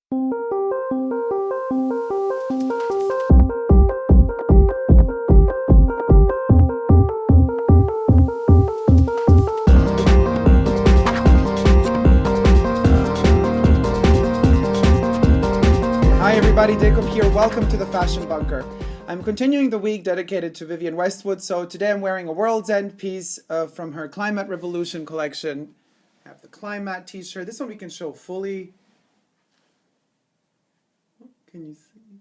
Hi everybody, Dacob here. Welcome to the Fashion Bunker. I'm continuing the week dedicated to Vivienne Westwood. So today I'm wearing a World's End piece from her Climate Revolution collection. I have the Climate t-shirt. This one we can show fully. Can you see?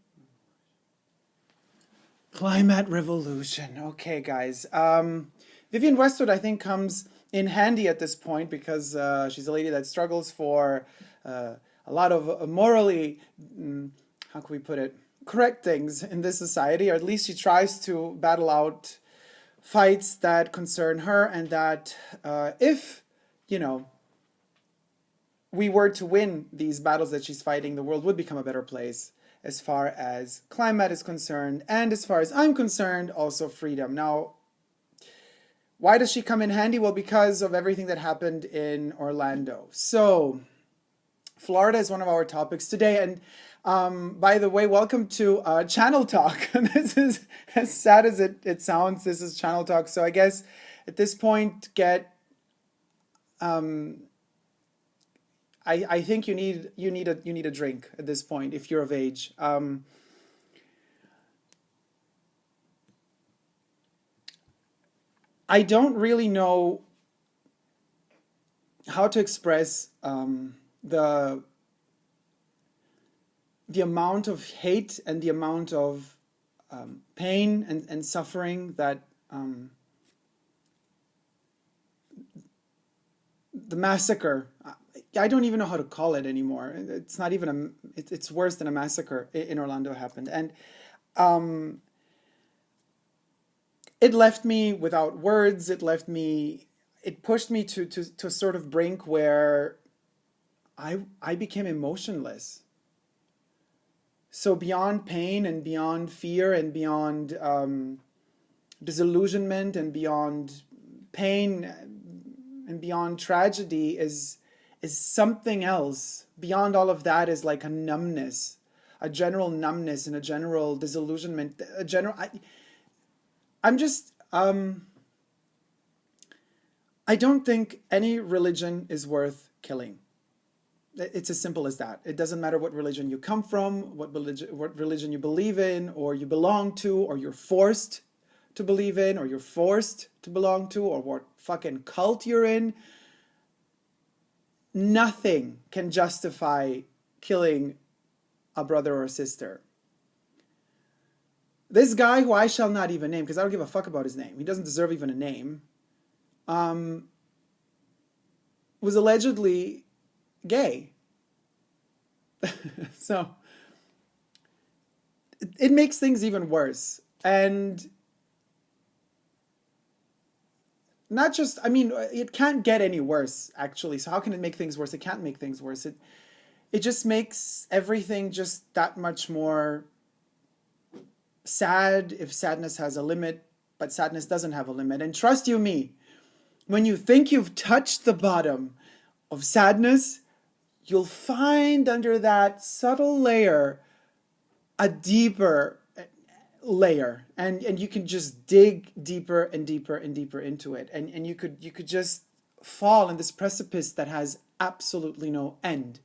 Climate Revolution. Okay, guys. Vivienne Westwood, I think, comes in handy at this point because she's a lady that struggles for a lot of morally, how can we put it, correct things in this society, or at least she tries to battle out fights that concern her, and that if, we were to win these battles that she's fighting, the world would become a better place as far as climate is concerned, and as far as I'm concerned, also freedom. Now, why does she come in handy? Well, because of everything that happened in Orlando. So, Florida is one of our topics today, and by the way, welcome to Channel Talk. This is, as sad as it sounds, this is Channel Talk. So I guess at this point, I think you need a drink at this point if you're of age. I don't really know how to express the amount of hate and the amount of pain and suffering that the massacre, I don't even know how to call it anymore. It's not even it's worse than a massacre in Orlando happened. And it left me without words. It pushed me to a sort of brink where I became emotionless. So beyond pain and beyond fear and beyond disillusionment and beyond pain and beyond tragedy is something else. Beyond all of that is like a numbness, a general numbness and a general disillusionment, I don't think any religion is worth killing. It's as simple as that. It doesn't matter what religion you come from, what religion you believe in, or you belong to, or you're forced to believe in, or you're forced to belong to, or what fucking cult you're in. Nothing can justify killing a brother or a sister. This guy, who I shall not even name, because I don't give a fuck about his name, he doesn't deserve even a name, was allegedly gay. So it makes things even worse. And not just, it can't get any worse, actually. So how can it make things worse? It can't make things worse. It just makes everything just that much more sad, if sadness has a limit, but sadness doesn't have a limit. And trust you me, when you think you've touched the bottom of sadness, you'll find under that subtle layer a deeper layer, and you can just dig deeper and deeper and deeper into it, and you could just fall in this precipice that has absolutely no end.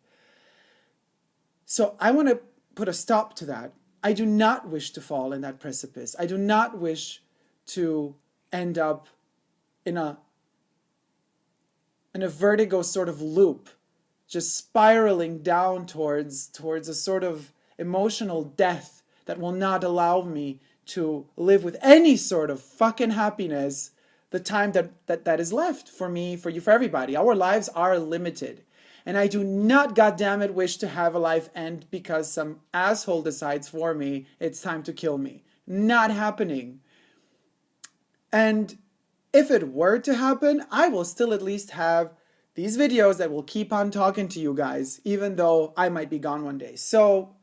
So I want to put a stop to that. I do not wish to fall in that precipice. I do not wish to end up in a vertigo sort of loop, just spiraling down towards a sort of emotional death that will not allow me to live with any sort of fucking happiness the time that is left for me, for you, for everybody. Our lives are limited. And I do not, goddammit, wish to have a life end because some asshole decides for me it's time to kill me. Not happening. And if it were to happen, I will still at least have these videos that will keep on talking to you guys, even though I might be gone one day. So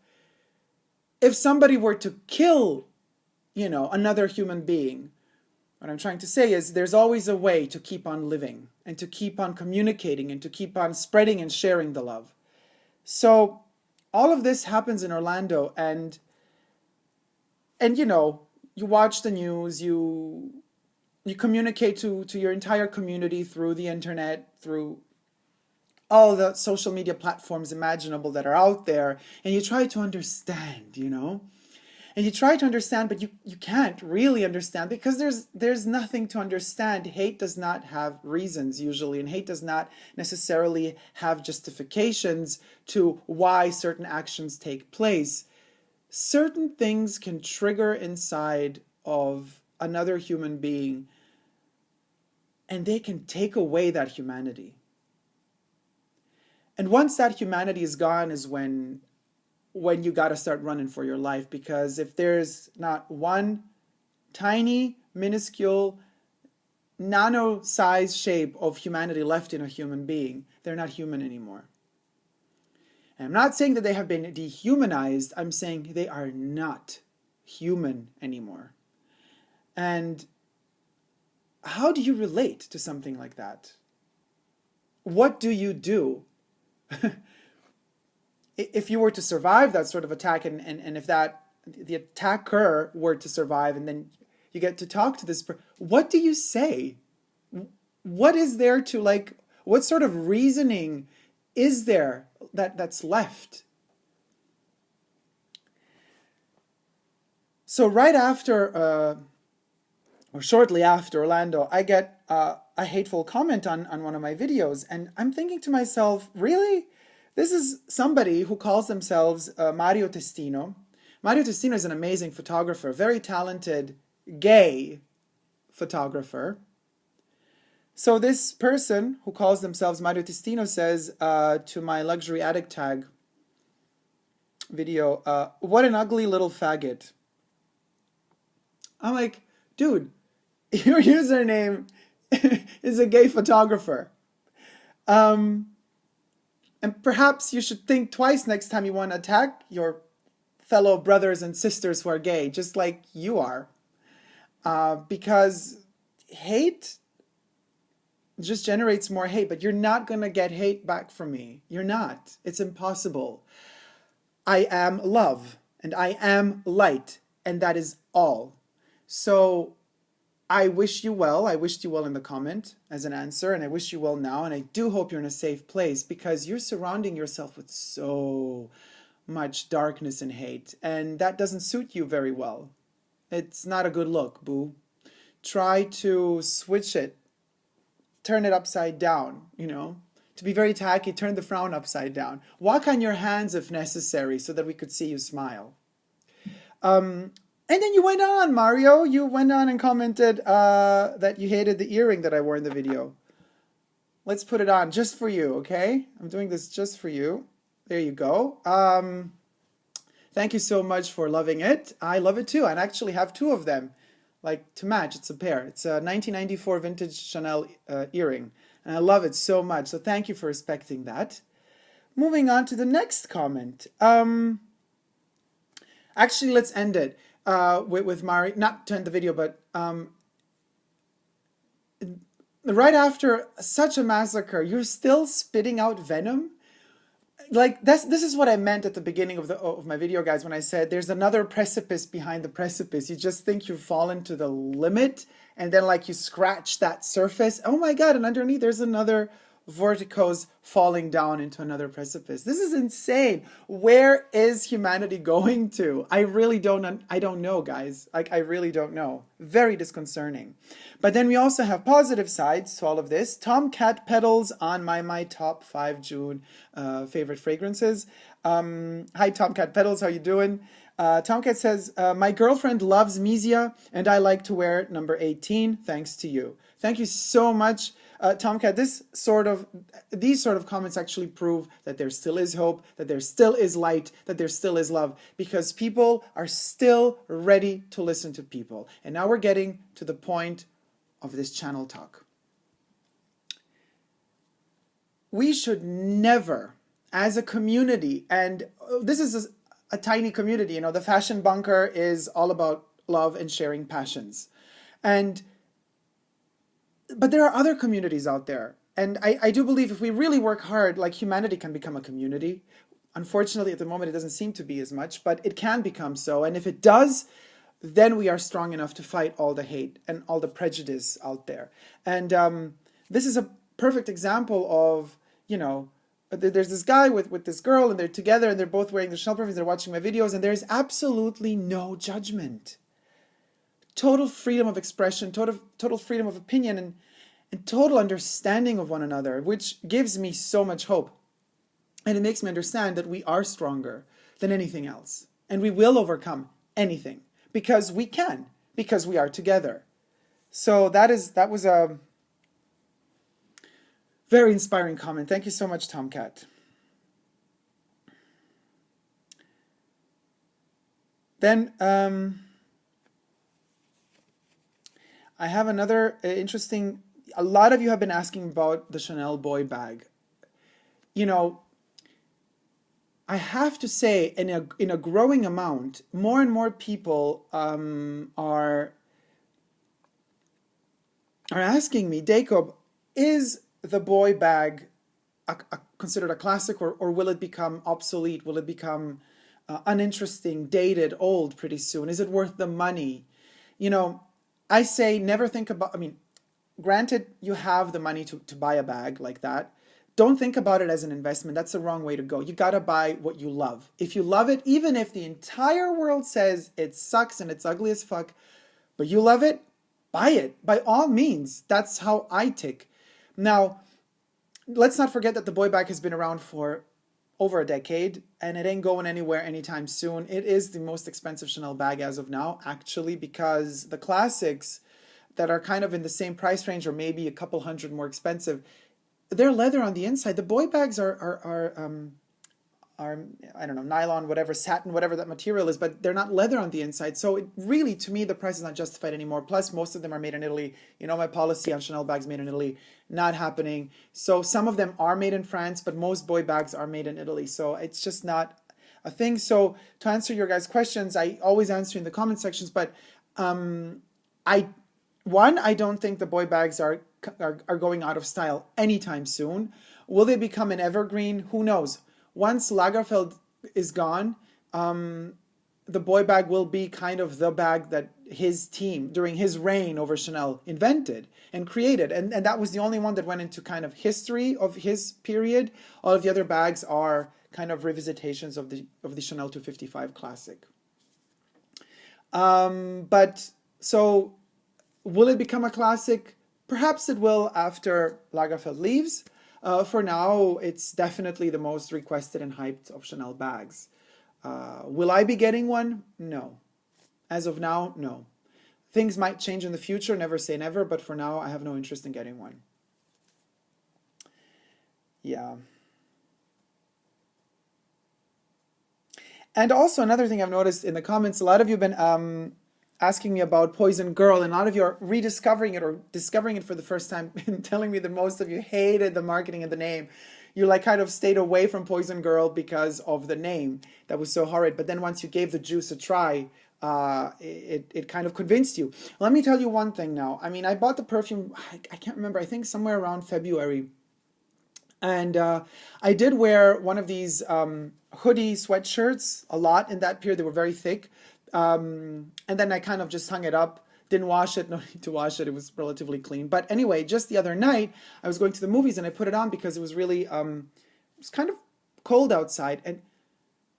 if somebody were to kill, another human being, what I'm trying to say is there's always a way to keep on living and to keep on communicating and to keep on spreading and sharing the love. So all of this happens in Orlando, and you know, you watch the news, you communicate to your entire community through the internet, through all the social media platforms imaginable that are out there, and you try to understand, you know? And you try to understand, but you can't really understand because there's nothing to understand. Hate does not have reasons usually, and hate does not necessarily have justifications to why certain actions take place. Certain things can trigger inside of another human being, and they can take away that humanity. And once that humanity is gone is when you got to start running for your life, because if there's not one tiny, minuscule, nano-sized shape of humanity left in a human being, they're not human anymore. And I'm not saying that they have been dehumanized, I'm saying they are not human anymore. And how do you relate to something like that? What do you do? If you were to survive that sort of attack, and if the attacker were to survive, and then you get to talk to this person, what do you say? What is there to, like, what sort of reasoning is there that's left? So right after, or shortly after Orlando, I get a hateful comment on one of my videos, and I'm thinking to myself, really? This is somebody who calls themselves Mario Testino. Mario Testino is an amazing photographer, very talented gay photographer. So this person who calls themselves Mario Testino says to my luxury addict tag video, what an ugly little faggot. I'm like, dude, your username is a gay photographer. And perhaps you should think twice next time you want to attack your fellow brothers and sisters who are gay, just like you are. Because hate just generates more hate, but you're not going to get hate back from me. You're not. It's impossible. I am love, and I am light, and that is all. So I wish you well. I wished you well in the comment as an answer, and I wish you well now, and I do hope you're in a safe place, because you're surrounding yourself with so much darkness and hate, and that doesn't suit you very well. It's not a good look, boo. Try to switch it. Turn it upside down, you know. To be very tacky, turn the frown upside down. Walk on your hands if necessary so that we could see you smile. And then you went on, Mario. You went on and commented that you hated the earring that I wore in the video. Let's put it on just for you, okay? I'm doing this just for you. There you go. Thank you so much for loving it. I love it too. I actually have two of them, like to match. It's a pair. It's a 1994 vintage Chanel earring. And I love it so much. So thank you for respecting that. Moving on to the next comment. Actually, let's end it. With Mari, not to end the video, but right after such a massacre, you're still spitting out venom? Like, this is what I meant at the beginning of my video, guys, when I said there's another precipice behind the precipice. You just think you've fallen to the limit, and then, like, you scratch that surface. Oh my God, and underneath there's another verticos falling down into another precipice. This is insane. Where is humanity going to? I don't know, guys. Like, I really don't know. Very disconcerting. But then we also have positive sides to all of this. Tomcat petals on my top 5 June favorite fragrances. Hi, Tomcat petals. How you doing? Tomcat says, my girlfriend loves Misia and I like to wear it, number 18. Thanks to you. Thank you so much. Tomcat, these sort of comments actually prove that there still is hope, that there still is light, that there still is love, because people are still ready to listen to people. And now we're getting to the point of this channel talk. We should never, as a community, and this is a tiny community, you know, the Fashion Bunker is all about love and sharing passions. But there are other communities out there. And I do believe if we really work hard, like, humanity can become a community. Unfortunately, at the moment, it doesn't seem to be as much, but it can become so. And if it does, then we are strong enough to fight all the hate and all the prejudice out there. And this is a perfect example of, there's this guy with this girl, and they're together, and they're both wearing the Chanel perfumes, they're watching my videos, and there's absolutely no judgment. Total freedom of expression, total freedom of opinion, and total understanding of one another, which gives me so much hope. And it makes me understand that we are stronger than anything else. And we will overcome anything because we can, because we are together. So that was a very inspiring comment. Thank you so much, Tomcat. Then I have another interesting, a lot of you have been asking about the Chanel boy bag. I have to say, in a growing amount, more and more people are asking me, Dacob, is the boy bag considered a classic, or will it become obsolete? Will it become uninteresting, dated, old pretty soon? Is it worth the money? I say never think about, granted, you have the money to buy a bag like that. Don't think about it as an investment. That's the wrong way to go. You gotta buy what you love. If you love it, even if the entire world says it sucks and it's ugly as fuck, but you love it, buy it. By all means. That's how I tick. Now, let's not forget that the boy bag has been around for over a decade, and it ain't going anywhere anytime soon. It is the most expensive Chanel bag as of now, actually, because the classics that are kind of in the same price range, or maybe a couple hundred more expensive, they're leather on the inside. The boy bags are I don't know, nylon, whatever, satin, whatever that material is, but they're not leather on the inside. So it really, to me, the price is not justified anymore. Plus, most of them are made in Italy. My policy on Chanel bags made in Italy, not happening. So some of them are made in France, but most boy bags are made in Italy. So it's just not a thing. So to answer your guys' questions, I always answer in the comment sections, but I don't think the boy bags are going out of style anytime soon. Will they become an evergreen? Who knows? Once Lagerfeld is gone, the boy bag will be kind of the bag that his team, during his reign over Chanel, invented and created. And that was the only one that went into kind of history of his period. All of the other bags are kind of revisitations of the Chanel 255 classic. But so will it become a classic? Perhaps it will after Lagerfeld leaves. For now, it's definitely the most requested and hyped of Chanel bags. Will I be getting one? No. As of now, no. Things might change in the future, never say never, but for now, I have no interest in getting one. Yeah. And also another thing I've noticed in the comments, a lot of you have been asking me about Poison Girl, and a lot of you are rediscovering it or discovering it for the first time and telling me that most of you hated the marketing and the name. You kind of stayed away from Poison Girl because of the name that was so horrid. But then once you gave the juice a try, it kind of convinced you. Let me tell you one thing now. I bought the perfume, I can't remember, I think somewhere around February. And I did wear one of these hoodie sweatshirts a lot in that period. They were very thick. And then I kind of just hung it up, didn't wash it, no need to wash it, it was relatively clean. But anyway, just the other night, I was going to the movies and I put it on because it was really, it was kind of cold outside. And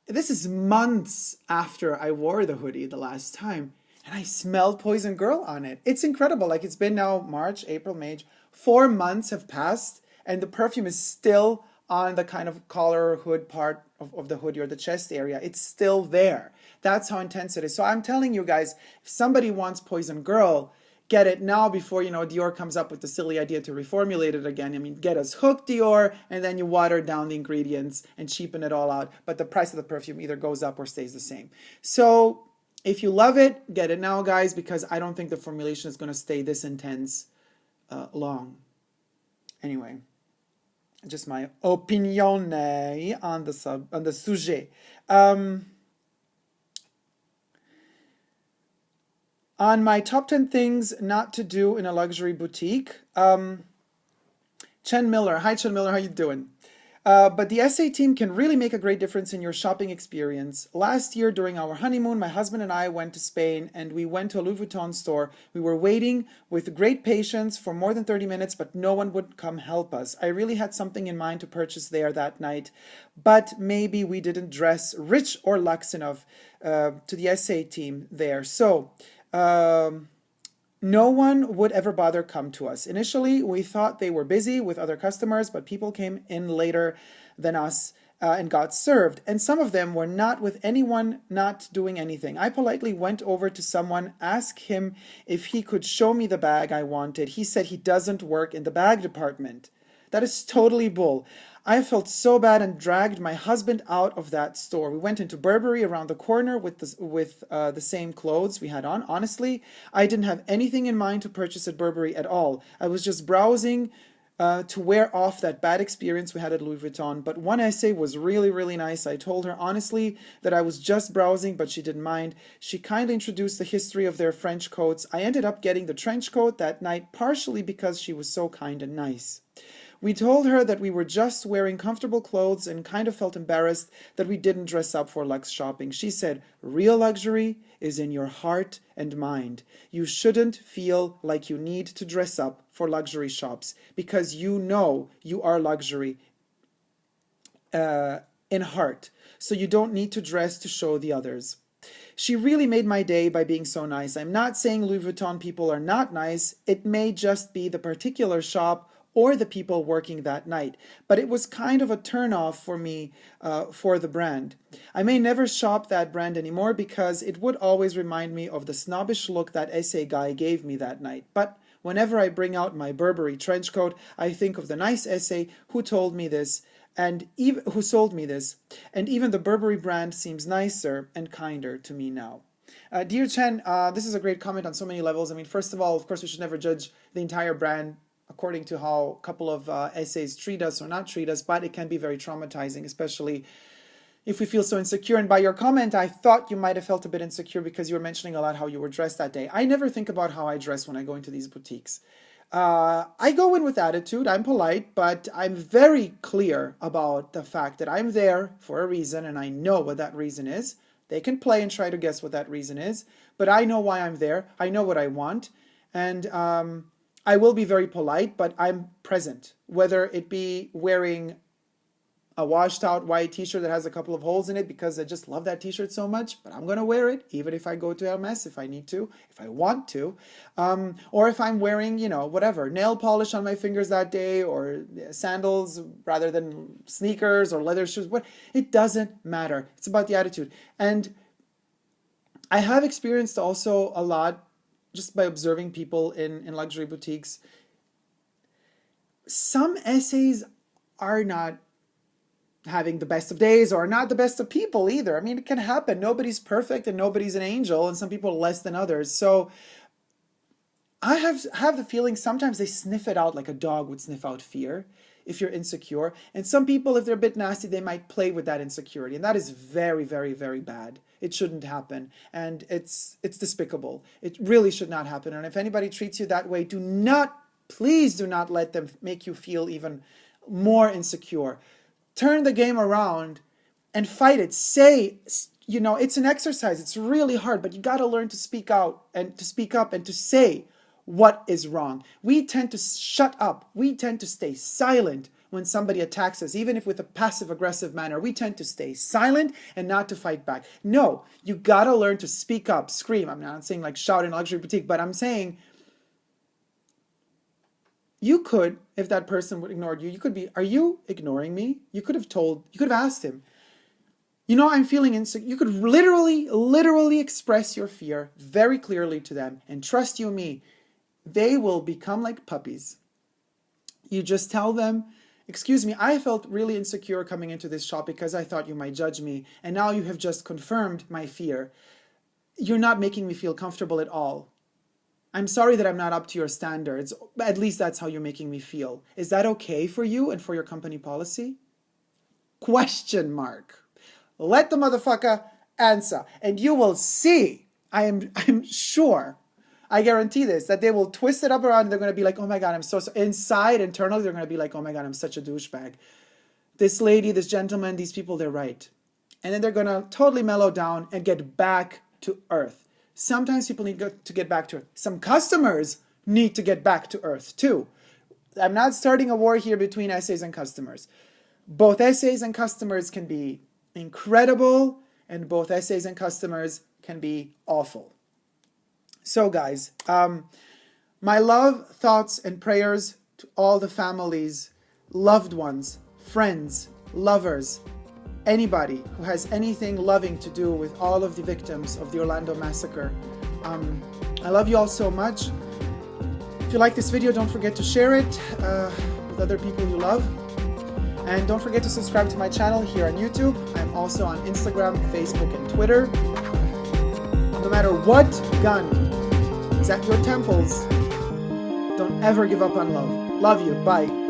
this is months after I wore the hoodie the last time, and I smelled Poison Girl on it. It's incredible. It's been now March, April, May, 4 months have passed, and the perfume is still on the kind of collar hood part of the hoodie or the chest area. It's still there. That's how intense it is. So I'm telling you guys, if somebody wants Poison Girl, get it now before, Dior comes up with the silly idea to reformulate it again. Get us hooked, Dior, and then you water down the ingredients and cheapen it all out. But the price of the perfume either goes up or stays the same. So if you love it, get it now, guys, because I don't think the formulation is going to stay this intense long. Anyway. Just my opinion on the sujet. On my top 10 things not to do in a luxury boutique, Chen Miller. Hi, Chen Miller. How you doing? But the SA team can really make a great difference in your shopping experience. Last year, during our honeymoon, my husband and I went to Spain and we went to a Louis Vuitton store. We were waiting with great patience for more than 30 minutes, but no one would come help us. I really had something in mind to purchase there that night, but maybe we didn't dress rich or luxe enough to the SA team there. So, no one would ever bother come to us. Initially, we thought they were busy with other customers, but people came in later than us and got served. And some of them were not with anyone, not doing anything. I politely went over to someone, asked him if he could show me the bag I wanted. He said he doesn't work in the bag department. That is totally bull. I felt so bad and dragged my husband out of that store. We went into Burberry around the corner with the same clothes we had on. Honestly, I didn't have anything in mind to purchase at Burberry at all. I was just browsing to wear off that bad experience we had at Louis Vuitton. But one essay was really, really nice. I told her honestly that I was just browsing, but she didn't mind. She kindly introduced the history of their French coats. I ended up getting the trench coat that night, partially because she was so kind and nice. We told her that we were just wearing comfortable clothes and kind of felt embarrassed that we didn't dress up for luxe shopping. She said, real luxury is in your heart and mind. You shouldn't feel like you need to dress up for luxury shops because you know you are luxury in heart. So you don't need to dress to show the others. She really made my day by being so nice. I'm not saying Louis Vuitton people are not nice. It may just be the particular shop or the people working that night. But it was kind of a turnoff for me for the brand. I may never shop that brand anymore because it would always remind me of the snobbish look that essay guy gave me that night. But whenever I bring out my Burberry trench coat, I think of the nice essay who told me this and who sold me this. And even the Burberry brand seems nicer and kinder to me now. Dear Chen, this is a great comment on so many levels. I mean, first of all, of course, we should never judge the entire brand according to how a couple of essays treat us or not treat us, but it can be very traumatizing, especially if we feel so insecure. And by your comment, I thought you might have felt a bit insecure because you were mentioning a lot how you were dressed that day. I never think about how I dress when I go into these boutiques. I go in with attitude, I'm polite, but I'm very clear about the fact that I'm there for a reason and I know what that reason is. They can play and try to guess what that reason is, but I know why I'm there. I know what I want. And I will be very polite, but I'm present, whether it be wearing a washed out white t-shirt that has a couple of holes in it because I just love that t-shirt so much, but I'm going to wear it even if I go to Hermes, if I need to, if I want to, or if I'm wearing, whatever, nail polish on my fingers that day or sandals rather than sneakers or leather shoes, it doesn't matter. It's about the attitude. And I have experienced also a lot just by observing people in luxury boutiques. Some essays are not having the best of days or not the best of people either. I mean, it can happen. Nobody's perfect and nobody's an angel, and some people are less than others. So I have the feeling sometimes they sniff it out like a dog would sniff out fear if you're insecure. And some people, if they're a bit nasty, they might play with that insecurity. And that is very, very, very bad. It shouldn't happen. And it's despicable. It really should not happen. And if anybody treats you that way, please do not let them make you feel even more insecure. Turn the game around and fight it. Say, it's an exercise. It's really hard, but you got to learn to speak out and to speak up and to say what is wrong. We tend to shut up. We tend to stay silent when somebody attacks us, even if with a passive-aggressive manner. We tend to stay silent and not to fight back. No, you gotta learn to speak up, scream. I'm not saying like shout in a luxury boutique, but I'm saying you could, if that person would ignore you, you could be, are you ignoring me? You could have asked him, I'm feeling insecure. You could literally express your fear very clearly to them. And trust you me, they will become like puppies. You just tell them, excuse me, I felt really insecure coming into this shop because I thought you might judge me. And now you have just confirmed my fear. You're not making me feel comfortable at all. I'm sorry that I'm not up to your standards. At least that's how you're making me feel. Is that okay for you and for your company policy? Question mark. Let the motherfucker answer. And you will see, I'm sure, I guarantee this, that they will twist it up around and they're going to be like, oh my God, I'm so inside, internally, they're going to be like, oh my God, I'm such a douchebag. this lady, this gentleman, these people, they're right. And then they're going to totally mellow down and get back to earth. Sometimes people need to get back to earth. Some customers need to get back to earth too. I'm not starting a war here between essays and customers. Both essays and customers can be incredible, and both essays and customers can be awful. So guys, my love, thoughts, and prayers to all the families, loved ones, friends, lovers, anybody who has anything loving to do with all of the victims of the Orlando massacre. I love you all so much. If you like this video, don't forget to share it with other people you love. And don't forget to subscribe to my channel here on YouTube. I'm also on Instagram, Facebook, and Twitter. No matter what gun is at your temples, don't ever give up on love. Love you. Bye.